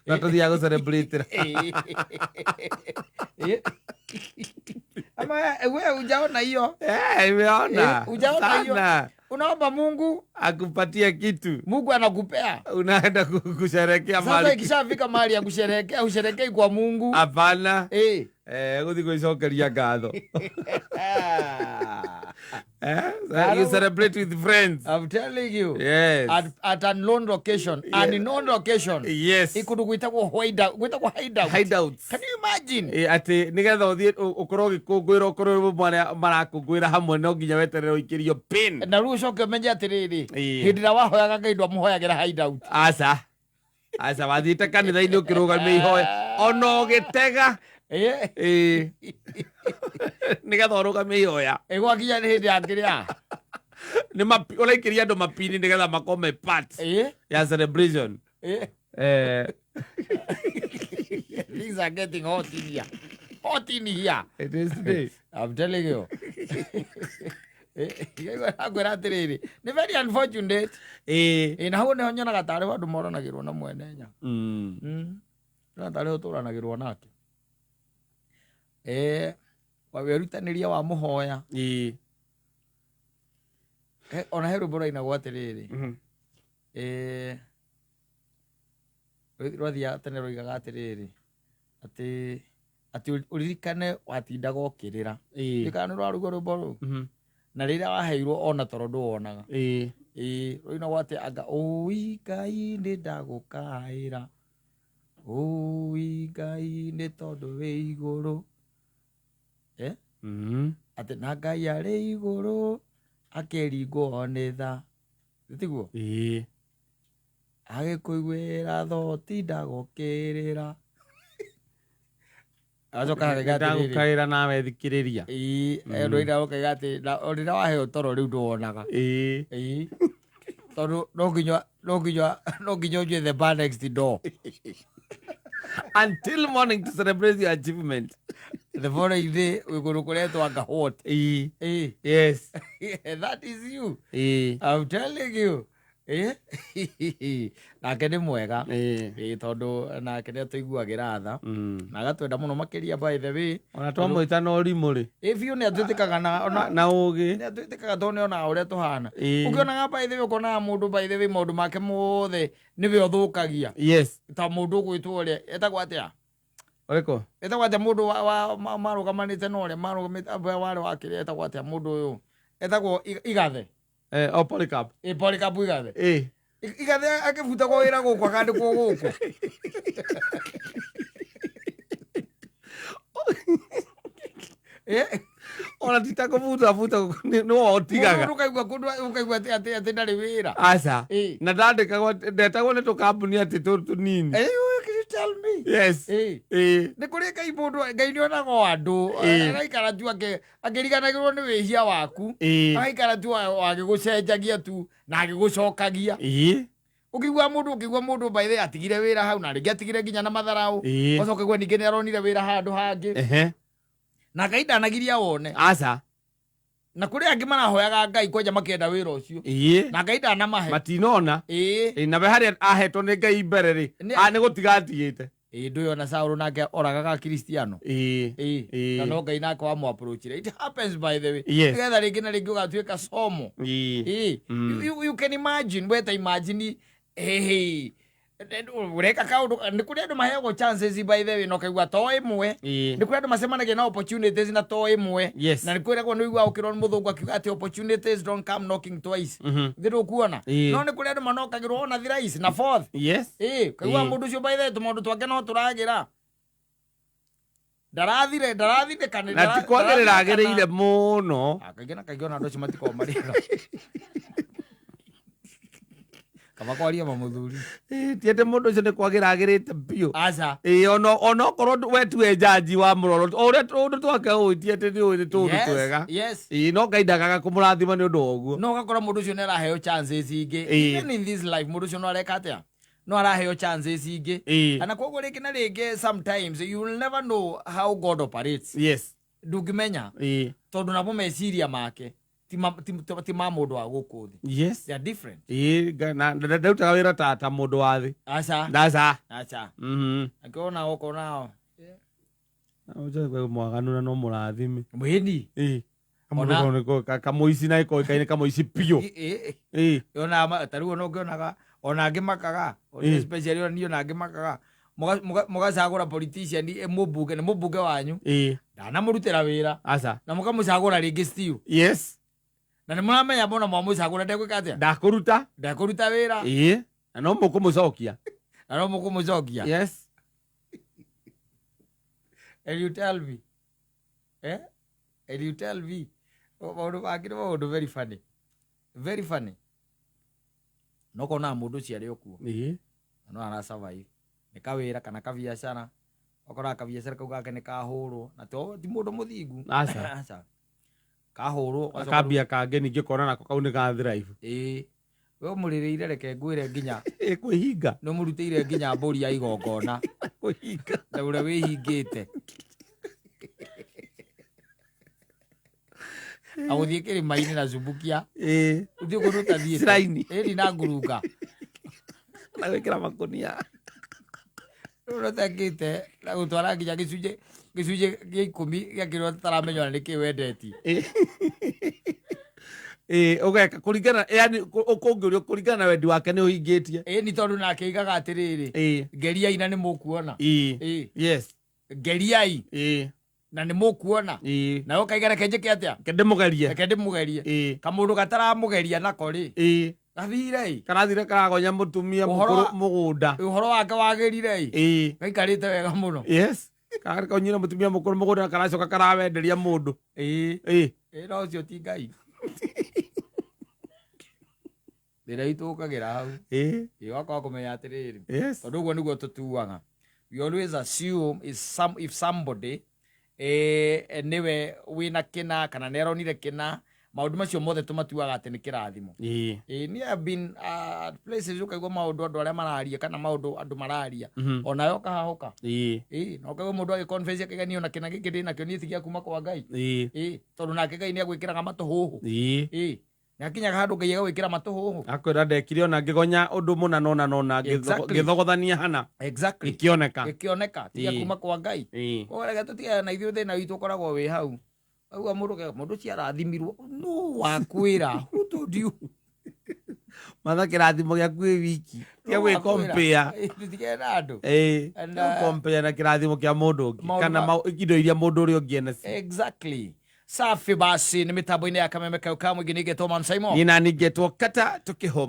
Nato diago celebrate. Ama wewe hujaona hiyo? Imeona. Hujaona hiyo? Unaomba Mungu akupatia kitu. Mungu anakupea. Unaenda kusherehekea mahali. Sasa ikishafika mahali ya kusherehekea, usherehekei kwa Mungu. Hapana. Guthi gwicokeria ngatho. You celebrate with friends. I'm telling you. Yes. At an unknown location. An unknown location. Yes. Ikundu gwitagwo hideout. Hideouts. Can you imagine? Ati nigetha uthie ukorwo gikungwira ukorwo marakungwira hamwe no nginya weterere uikirio pin. Na ruo coke menye atiriri. Hindi na wahoyaga Ngai ndwamuhoyagira hideout. Asa wathiite kanitha-ini ukirugamia ihoya ona ugitega nigetha urugamia ihoya gwakinya ni hindi angiria uraikiria andu mapini nigetha makome part ya celebration. Things are getting hot in here. Hot in here. It is today. I'm telling you. Ni very unfortunate. Na hau neho nyonaga tarĩ andũ moranagĩrwo na mwene nya. Na tarĩ ũtũranagĩrwo nake. Wĩrutanĩria wa mũhoya. Ona he rwĩmbo rũinagwo atĩrĩrĩ. Rwathiaga tene rũigaga atĩrĩrĩ. Atĩ ũririkane watindaga ũkĩrĩra. Rĩkana nĩ rwaruga rwĩmbo rũu. Na rĩrĩa waheirwo ona toro ndũwonaga. Rũinagwo atĩ anga ũi Ngai nĩ ndagũkaĩra. Ũi Ngai nĩ tondũ wĩ igũrũ. Atĩ na Ngai arĩ igũrũ akĩringwo nĩ tha. Tiguo? Agĩkũiguĩra tho tindaga ũkĩrĩra. Ndagũkaĩra nawe thikĩrĩria. Rũina rũkaiga atĩ rĩrĩa waheo toro rĩu ndũwonaga. Tondũ no nginya ũnjue the bar next door. Until morning to celebrate your achievement. The following day we're going to anga hot. Yes. That is you. I'm telling you. Nake nĩ mwega. Tondũ nake nĩ atũiguagĩra tha. Na agatwenda mũno makĩria by the way. Ona twamwĩta na ũrimũ rĩ. Biũ nĩ atwĩtĩkaga na ũgĩ. Nĩ atwĩtĩkaga tondũ nĩonaga ũrĩa tũhana. Ũkĩonaga by the way ũkonaga mũndũ by the way maũndũ make mothe nĩwe ũthũkagia. Yes. Ta mũndũ ũgwĩtwo ũrĩa etagwo atĩa? Ũrĩkũ? Etagwo atĩa mũndũ marũgamanĩte na ũrĩa marũgamĩte warĩ wakĩrĩa etagwo atĩa mũndũ ũyũ? Etagwo Igathe. Polycarp. Polycarp Igathe. Igathe akĩbutagwo wĩra gũkũ akandĩkwo gũkũ. Ona tita kũbuta nĩwe ũtigaga. Ũkaigua atĩ ndarĩ wĩra. Aca. Na ndetagwo nĩ tũkambuni atĩ tũnini. Tell me. Yes. Nĩ kũrĩ Ngai mũndũ Ngai nĩonaga andũ agaikara tu akĩriganagĩrwo nĩ wĩhia waku. Agaikara tu agĩgũcenjagia tu na agĩgũcokagia. Ũkĩigua mũndũ by the atigire wĩra hau na rĩngĩ atigire nginya na matharaũ. Ũcoka ũkaigua ningĩ nĩaronire wĩra handũ hangĩ. Na Ngai ndanagiria wone. Aca. Na kũrĩ angĩ marahoyaga Ngai kwanja makĩenda wĩra ũcio. Na Ngai ndanamahe. Matinona. Na we harĩa ahetwo nĩ Ngai mbere rĩ. Nĩ gũtiga atigĩte. Ndũyona Saũlũ nake oragaga Kristiano. Na no Ngai nake wamũ-approachire. It happens by the way. Nĩgetha rĩngĩ na rĩngĩ ũgatuĩka somo. You can imagine, weta imagine, ureka kaundu nĩ kũrĩ andũ maheagwo chances by the way no kaigua to ĩmwe. Nĩ kũrĩ andũ macemanagia na opportunities na to ĩmwe. Na nĩ kwĩragwo nĩ igua ũkĩrwo nĩ mũthũngũ akiuga atĩ opportunities don't come knocking twice. Thĩrĩ kuona. No nĩ kũrĩ andũ manokagĩrwo ona thrice na fourth. Kaigua mũndũ ũcio by the way tũmaũndũ twake no tũragĩra. Ndarathire kanitha. Na ti kwagĩrĩra agĩrĩire mũno. Kaingĩ na kaingĩ ona andũ acio matiko marĩra. Kama kwaria mamuthuri. Ti atĩ mũndũ ũcio nĩ kwagĩra agĩrĩte biũ. Aca. Ona okorwo we tuwe jaji wa mũroro. Ũrĩa ũndũ twake ũĩ ti atĩ nĩ tũndũ twega. No Ngai ndagaga kũmũrathima nĩ ũndũ wa ũguo. No ũgakora mũndũ ũcio nĩ araheo chances ingĩ. Even in this life mũndũ ũcio no areka atĩa? No araheo chances ingĩ. Ana koguo rĩngĩ na rĩngĩ sometimes you will never know how God operates. Yes. Ndũngĩmenya. Tondũ nabo meciria make. ti ma mundu wa guku thi. Yes. They are different. Na ndauta wira ta mundu wa thi. Aca. Akiona uko nao. Oje kwe mwaganu na no murathime. Mweni. Ona kamuici na iko ikaine kamuici pio. Ona taruo no ngionaga ona ngimakaga. Especially ona niyo na ngimakaga. Mugacagura politician mumbunge wanyu. Ndanamurutira wira. Aca. Na mukamucagura ringi still. Yes. Na nimuramenya bona mwamucagura ndegwika atia. Ndakuruta wira. Na no mukumucokia. Yes. And you tell me. And you tell me. Very funny. Very funny. No kona mundu ciari okuo. No ara survive. Nikawira kana kabiashara. Okora kabiashara kau gake nikahurwo. Na to ti mundu muthingu. Aca. Kahurwo. Akambia kange ningi kona nako kau ni ga thrive. We murireire reke ngwire nginya. Kwihinga. No murutire nginya mburi ya igongona. Kwihinga. Na ure wihingite. Aguthie kirima-ini na cumbukia. Uthie kuruta thiete. Siraini. Eri na ngurunga. Na gwikira makunia. Urutakite na gutwara nginya gicunje gĩa 10 gĩakĩrwo taramenya nĩkĩ wendeti. Ugeka kuringana yani ukungiurio kuringana na wendi wake ni uhingitie. Ni tondu nake igaga atiriri. Ngeriai na ni mukuona. Yes. Ngeriai. Na ni mukuona. Na ukaigara kenjeke atia. Kendemugerie. Kamundu gataramugeria nako ri. Gathire. Karathire karagonya mutumia mugunda. Uhoro wake wagirire. Gaikarite wega muno. Yes. Karakonyira mutumia mukuru mugunda karacoka karawenderia mundu. No ucio ti Ngai. Ndira itukagira hau. Waka kumenya atiriri. Tondu guo niguo tutuaga. We always assume if somebody niwe wina kina kana neronire kina maundu macio mothe tumatuaga ati ni kirathimo. Ni have been places ukaigua maundu andu aria mararia kana maundu andu mararia onayo kahahuka. No ukaigua mundu agiconfess akiganio na kina giki ndina kio ni tigia kuma kwa Ngai. Tondu nake Ngai ni agwikiraga matuhuhu. Nakinyaga handu Ngai agwikira matuhuhu. Akwira ndekire ona ngigonya undu muna nona ngithogothania hana. Exactly. Ikioneka tigia kuma kwa Ngai. Korega tutiga na ithuĩ thĩna witũ ũkoragwo wĩ hau. Agua mũndũ ciarathimirwo no wakwĩra. Who told you? Matha kĩrathimo gĩaku wĩ wiki. Tia gwĩ compare. Tutigena andũ. Compare na kĩrathimo kĩa mũndũ ũngĩ. Kana indo iria mũndũ ũrĩa ũngĩ ena. Exactly. Safi basi ni mitambo-inĩ ya Kameme kau kamwe ngingetwo Man Simon. Nina ningetwo Kata tukihoma.